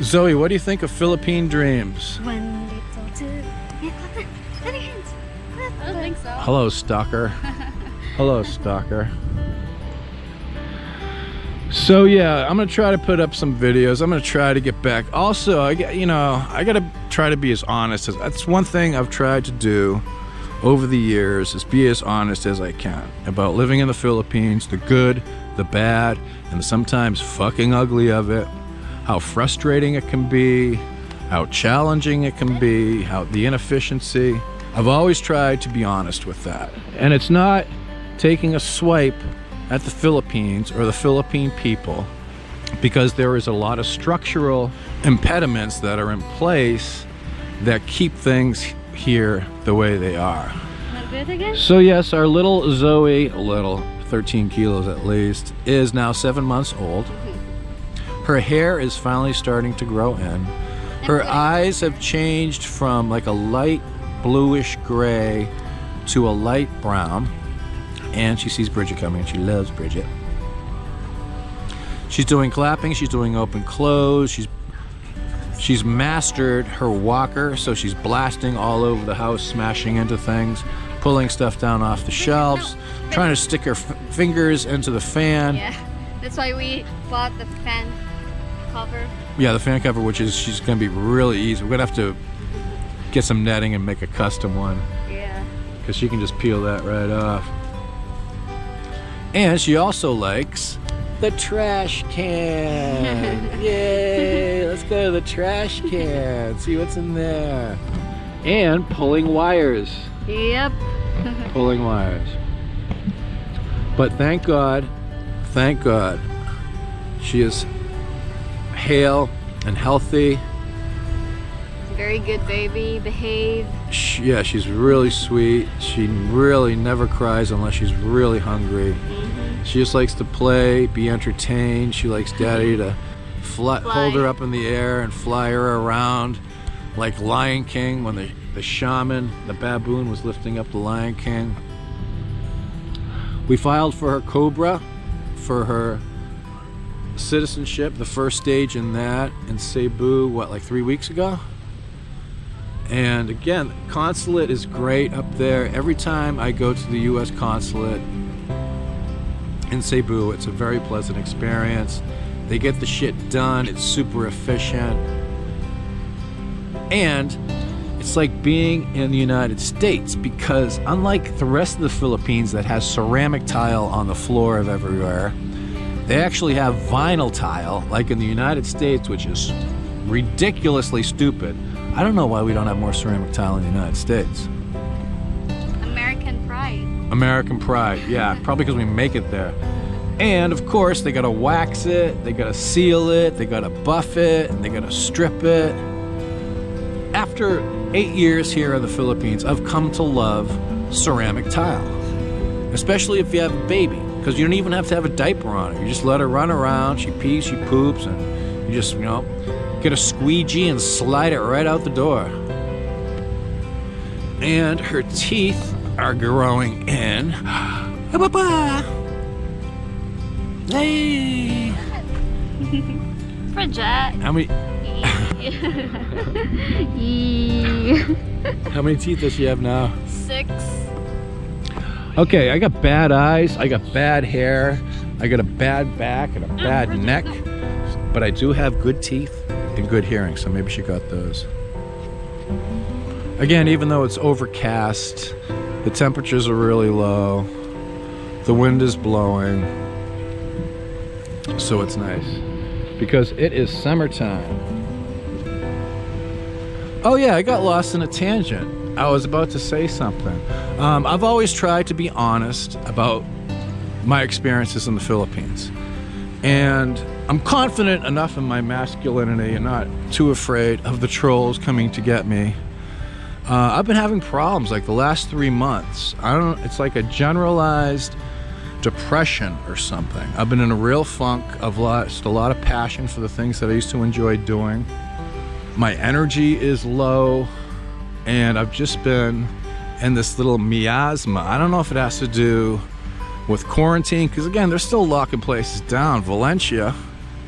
Zoe, what do you think of Philippine dreams? One little two. Yeah, clap it. Clap your hands. Clap. I don't think so. Hello, stalker. Hello, stalker. So yeah, I'm gonna try to put up some videos. I'm gonna try to get back. Also, I gotta try to be as honest as. That's one thing I've tried to do over the years, is be as honest as I can about living in the Philippines, the good, the bad, and the sometimes fucking ugly of it. How frustrating it can be, how challenging it can be, how the inefficiency. I've always tried to be honest with that. And it's not taking a swipe at the Philippines or the Philippine people, because there is a lot of structural impediments that are in place that keep things here the way they are. Not good again? So yes, our little Zoe, 13 kilos at least, is now 7 months old. Her hair is finally starting to grow in. Her eyes have changed from like a light bluish gray to a light brown. And she sees Bridget coming, and she loves Bridget. She's doing clapping, she's doing open close, she's mastered her walker, so she's blasting all over the house, smashing into things, pulling stuff down off the shelves, trying to stick her fingers into the fan. Yeah, that's why we bought the fan cover. Yeah, the fan cover, which is, she's gonna be really easy. We're gonna have to get some netting and make a custom one. Yeah. Because she can just peel that right off. And she also likes the trash can. Yay! Let's go to the trash can, see what's in there. And pulling wires. Yep. Pulling wires. But thank God, she is hale and healthy. Very good baby, behave. Yeah, she's really sweet. She really never cries unless she's really hungry. She just likes to play, be entertained. She likes Daddy to hold her up in the air and fly her around like Lion King when the shaman, the baboon, was lifting up the Lion King. We filed for her Cobra, for her citizenship, the first stage in that in Cebu, like 3 weeks ago? And again, Consulate is great up there. Every time I go to the US Consulate in Cebu, it's a very pleasant experience. They get the shit done, it's super efficient. And it's like being in the United States, because unlike the rest of the Philippines that has ceramic tile on the floor of everywhere, they actually have vinyl tile, like in the United States, which is ridiculously stupid. I don't know why we don't have more ceramic tile in the United States. American pride. American pride, yeah, probably because we make it there. And of course, they gotta wax it, they gotta seal it, they gotta buff it, and they gotta strip it. After 8 years here in the Philippines, I've come to love ceramic tile, especially if you have a baby, because you don't even have to have a diaper on her. You just let her run around, she pees, she poops, and you just, get a squeegee and slide it right out the door. And her teeth are growing in. Hey! Bridget. How many teeth does she have now? 6. Okay, I got bad eyes, I got bad hair, I got a bad back and a bad neck, but I do have good teeth and good hearing, so maybe she got those. Again, even though it's overcast, the temperatures are really low, the wind is blowing, so it's nice because it is summertime. Oh yeah, I got lost in a tangent. I was about to say something. I've always tried to be honest about my experiences in the Philippines, and I'm confident enough in my masculinity and not too afraid of the trolls coming to get me. I've been having problems like the last 3 months. It's like a generalized depression or something. I've been in a real funk. I've lost a lot of passion for the things that I used to enjoy doing. My energy is low, and I've just been in this little miasma. I don't know if it has to do with quarantine, because again, they're still locking places down. Valencia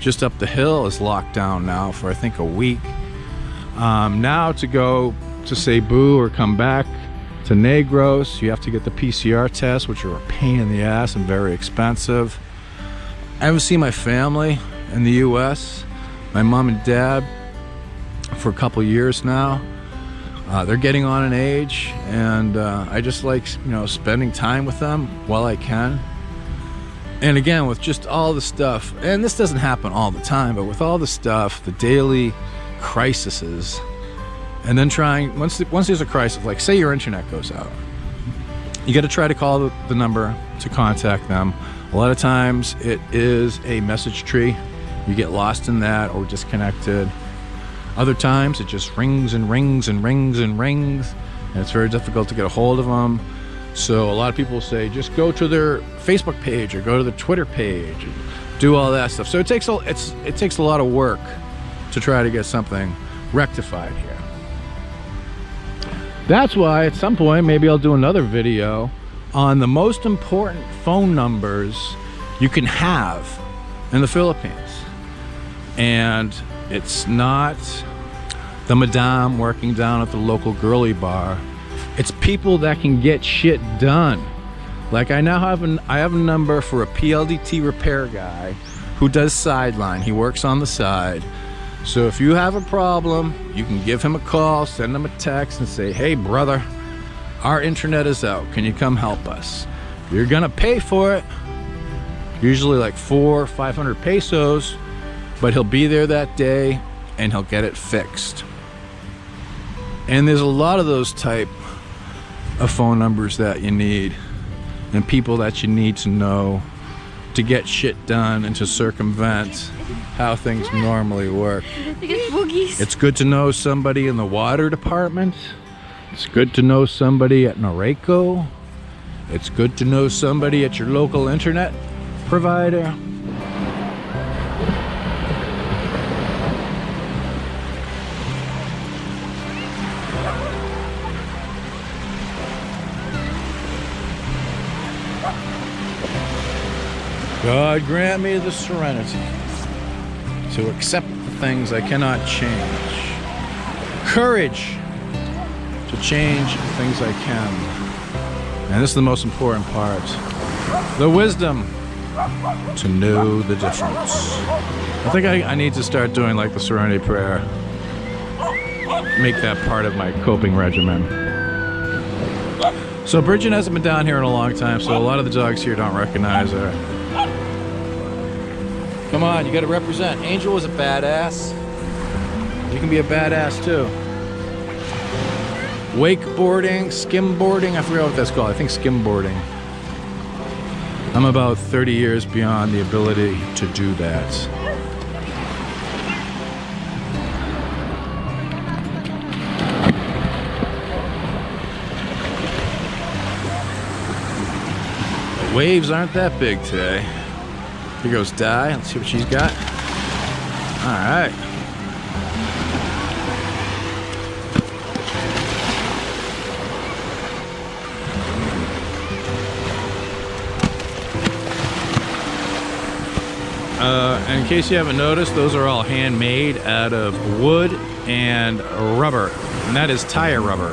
just up the hill is locked down now for I think a week. Now to go to Cebu or come back to Negros, you have to get the PCR test, which are a pain in the ass and very expensive. I haven't seen my family in the US, my mom and dad, for a couple years now. They're getting on in age, and I just like, you know, spending time with them while I can. And again, with just all the stuff, and this doesn't happen all the time, but with all the stuff, the daily crises, and then trying, once there's a crisis, like say your internet goes out, you got to try to call the number to contact them. A lot of times it is a message tree. You get lost in that or disconnected. Other times it just rings and rings and rings and rings, and it's very difficult to get a hold of them. So a lot of people say just go to their Facebook page or go to the Twitter page and do all that stuff. So it takes a lot of work to try to get something rectified here. That's why at some point maybe I'll do another video on the most important phone numbers you can have in the Philippines. And it's not the madame working down at the local girly bar. It's people that can get shit done. Like I now have a number for a PLDT repair guy who does sideline. He works on the side. So if you have a problem, you can give him a call, send him a text and say, hey brother, our internet is out. Can you come help us? You're gonna pay for it. Usually like 400 or 500 pesos, but he'll be there that day and he'll get it fixed. And there's a lot of those type of phone numbers that you need and people that you need to know to get shit done and to circumvent how things normally work. It's good to know somebody in the water department. It's good to know somebody at Noreko. It's good to know somebody at your local internet provider. God grant me the serenity to accept the things I cannot change. Courage to change the things I can. And this is the most important part. The wisdom to know the difference. I think I need to start doing like the Serenity Prayer. Make that part of my coping regimen. So Bridget hasn't been down here in a long time, so a lot of the dogs here don't recognize her. Come on, you gotta represent. Angel was a badass. You can be a badass too. Wakeboarding, skimboarding, I forgot what that's called. I think skimboarding. I'm about 30 years beyond the ability to do that. The waves aren't that big today. Here goes Di. Let's see what she's got. All right. In case you haven't noticed, those are all handmade out of wood and rubber, and that is tire rubber.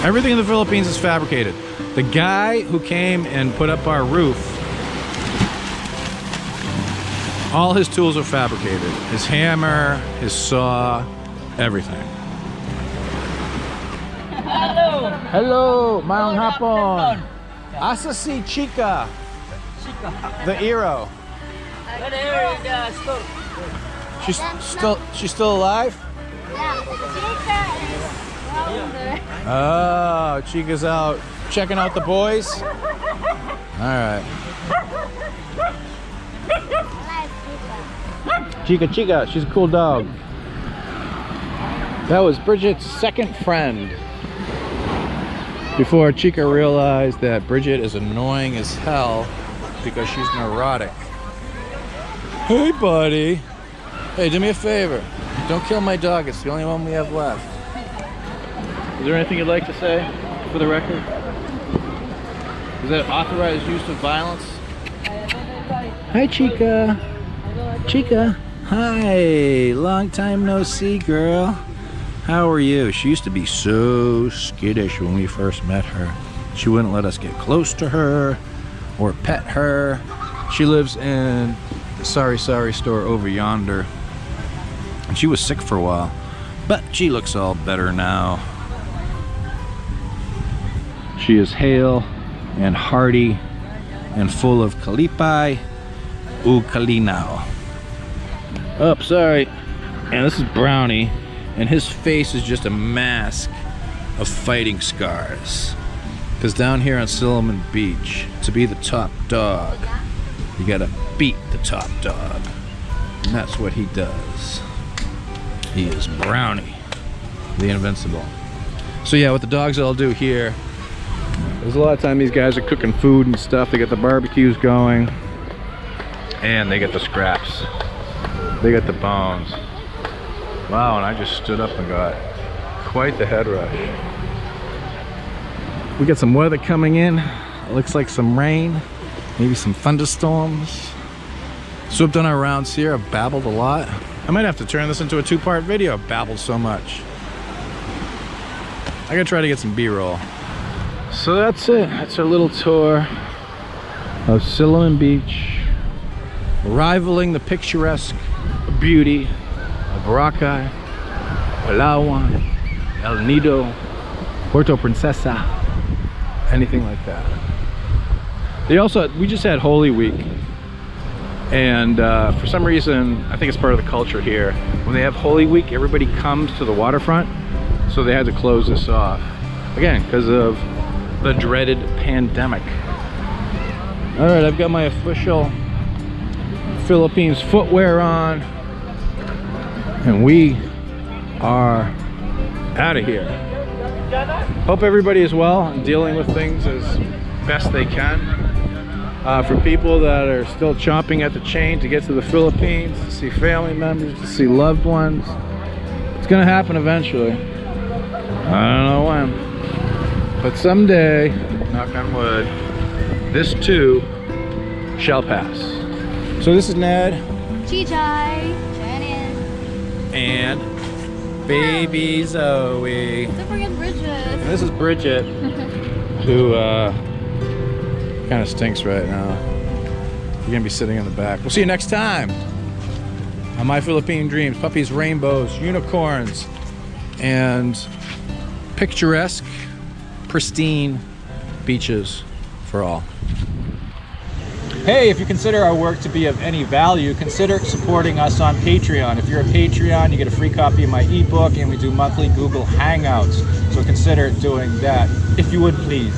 Everything in the Philippines is fabricated. The guy who came and put up our roof, all his tools are fabricated. His hammer, his saw, everything. Hello! Hello, Maong Hapon. Asa si Chica, the hero. She's still alive? Yeah, Chica is down there. Oh, Chica's out checking out the boys. All right. Chica, she's a cool dog. That was Bridget's second friend. Before Chica realized that Bridget is annoying as hell because she's neurotic. Hey, buddy. Hey, do me a favor. Don't kill my dog. It's the only one we have left. Is there anything you'd like to say for the record? Is that authorized use of violence? Hi, Chica. Chica, hi, long time no see, girl. How are you? She used to be so skittish when we first met her. She wouldn't let us get close to her or pet her. She lives in the Sorry store over yonder. And she was sick for a while, but she looks all better now. She is hale and hearty and full of kalipai u kalinao. Oh, sorry. And this is Brownie, and his face is just a mask of fighting scars. Because down here on Silliman Beach, to be the top dog, you gotta beat the top dog. And that's what he does. He is Brownie, the invincible. So yeah, what the dogs all do here, there's a lot of time these guys are cooking food and stuff. They get the barbecues going, and they get the scraps. They get the bones. Wow, and I just stood up and got quite the head rush. We got some weather coming in. It looks like some rain, maybe some thunderstorms. So I've done our rounds here. I've babbled a lot. I might have to turn this into a two-part video. I've babbled so much. I gotta try to get some B-roll. So that's it. That's our little tour of Silliman Beach, rivaling the picturesque beauty of Boracay, Palawan, El Nido, Puerto Princesa, anything like that. We just had Holy Week, and for some reason, I think it's part of the culture here, when they have Holy Week, everybody comes to the waterfront, so they had to close this off. Again, because of the dreaded pandemic. All right, I've got my official Philippines footwear on, and we are out of here. Hope everybody is well and dealing with things as best they can. For people that are still chomping at the chain to get to the Philippines, to see family members, to see loved ones, it's gonna happen eventually. I don't know when. But someday, knock on wood, this too shall pass. So this is Ned. Chijai, Janet, and baby Zoe. don't forget Bridget. And this is Bridget, who kind of stinks right now. You're gonna be sitting in the back. We'll see you next time on My Philippine Dreams. Puppies, rainbows, unicorns, and picturesque, pristine beaches for all. Hey, if you consider our work to be of any value, consider supporting us on Patreon. If you're a Patreon, you get a free copy of my ebook, and we do monthly Google Hangouts. So consider doing that, if you would please.